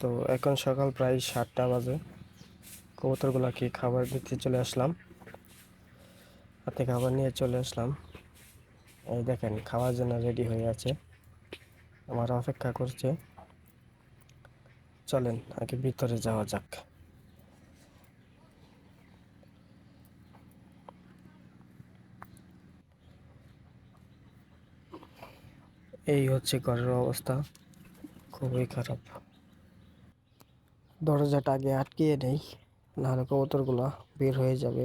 তো এখন সকাল প্রায় 7টা বাজে। কবুতরগুলোকে খাবার দিতে চলে আসলাম, হাতে খাবার নিয়ে চলে আসলাম। এই দেখেন খাওয়ার জন্য রেডি হয়ে আছে, আমার অপেক্ষা করছে। চলেন আগে ভিতরে যাওয়া যাক। এই হচ্ছে ঘরের অবস্থা, খুবই খারাপ। দরজাটা আগে আটকিয়ে নেই, নাহলে কবুতরগুলো বের হয়ে যাবে।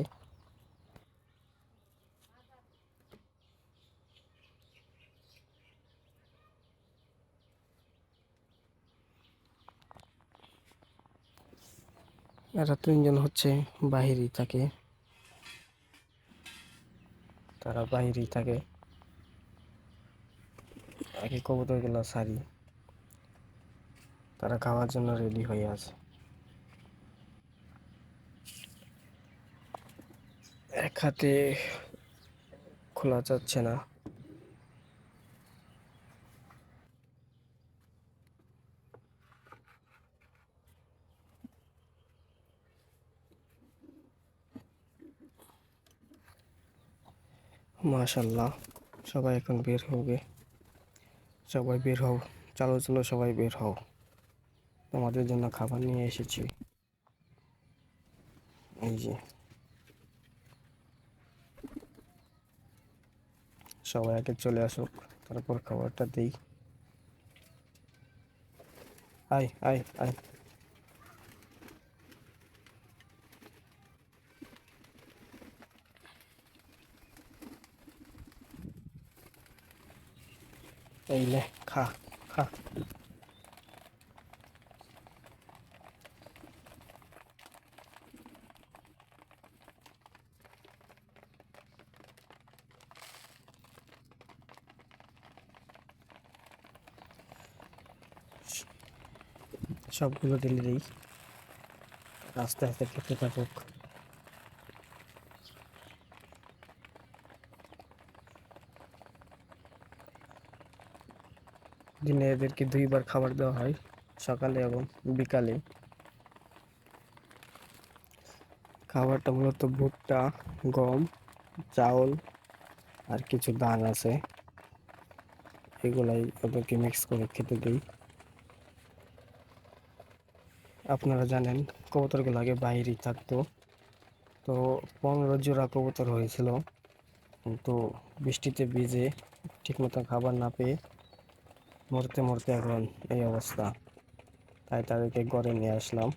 এরা তিনজন হচ্ছে বাহিরেই থাকে, তারা বাহিরেই থাকে। আগে কবুতরগুলো ছাড়ি, তারা খাওয়ার জন্য রেডি হয়ে আছে। এক হাতে খোলা যাচ্ছে না। মাশাল্লাহ, সবাই এখন বের হবে। সবাই বের হও, চলো চলো সবাই বের হও, তোমাদের জন্য খাবার নিয়ে এসেছি। এই যে সবাই আগে চলে আসুক, তারপর খাবারটা দিই। আয় আয় আয়। এই লে, খা খা। সবগুলো ঢেলে দিই, আস্তে আস্তে খেতে থাকুক। দিনে এদেরকে 2বার খাবার দেওয়া হয়, সকালে এবং বিকালে। খাবারটা মূলত ভুট্টা, গম, চাউল আর কিছু ধান আছে, এগুলাই ওদেরকে মিক্স করে খেতে দিই। আপনারা জানেন কবুতরগুলো আগে বাইরেই থাকতো, তো 15 জোড়া কবুতর হয়েছিল, কিন্তু বৃষ্টিতে ভিজে ঠিকমতো খাবার না পেয়ে মরতে মরতে এখন এই অবস্থা। তাই তাদেরকে ঘরে নিয়ে আসলাম,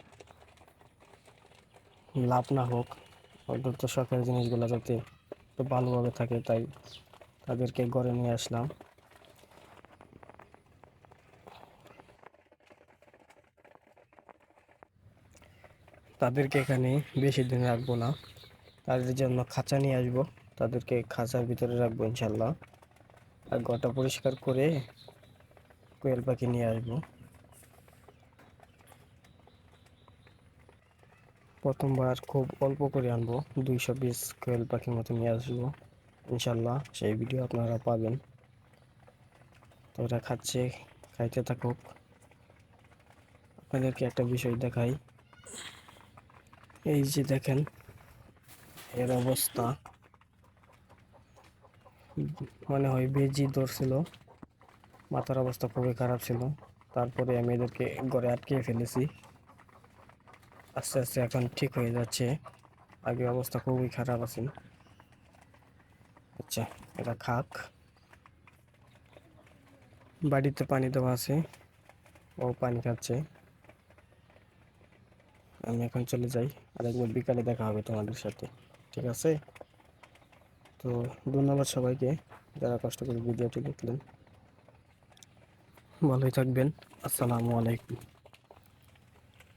লাভ না হোক, ওদের তো শখের জিনিসগুলো যাতে একটু ভালোভাবে থাকে, তাই তাদেরকে ঘরে নিয়ে আসলাম। তাদেরকে এখানে বেশি দিন রাখবো না, তাদের জন্য খাঁচা নিয়ে আসবো, তাদেরকে খাঁচার ভিতরে রাখবো ইনশাল্লাহ। আর ঘরটা পরিষ্কার করে কোয়েল পাখি নিয়ে আসবো। প্রথমবার খুব অল্প করে আনবো, 200 পিস কোয়েল পাখির মতো নিয়ে আসবো ইনশাল্লাহ, সেই ভিডিও আপনারা পাবেন। তো ওরা খাচ্ছে, খাইতে থাকুক। আপনাদেরকে একটা বিষয় দেখাই, এই যে দেখেন এর অবস্থা, মনে হয় বেজি ধরছিল, মাথার অবস্থা খুবই খারাপ ছিল। তারপরে আমি এদেরকে ঘরে আটকে ফেলেছি, আস্তে আস্তে এখন ঠিক হয়ে যাচ্ছে, আগে অবস্থা খুবই খারাপ আছে। আচ্ছা, এটা খাক। বাড়িতে পানি দেওয়া আছে, ও পানি খাচ্ছে। আমি এখন চলে যাই, আরেকবার বিকালে দেখা হবে তোমাদের সাথে, ঠিক আছে? তো ধন্যবাদ সবাইকে যারা কষ্ট করে ভিডিওটি দেখলেন। ভালোই থাকবেন। আসসালামু আলাইকুম।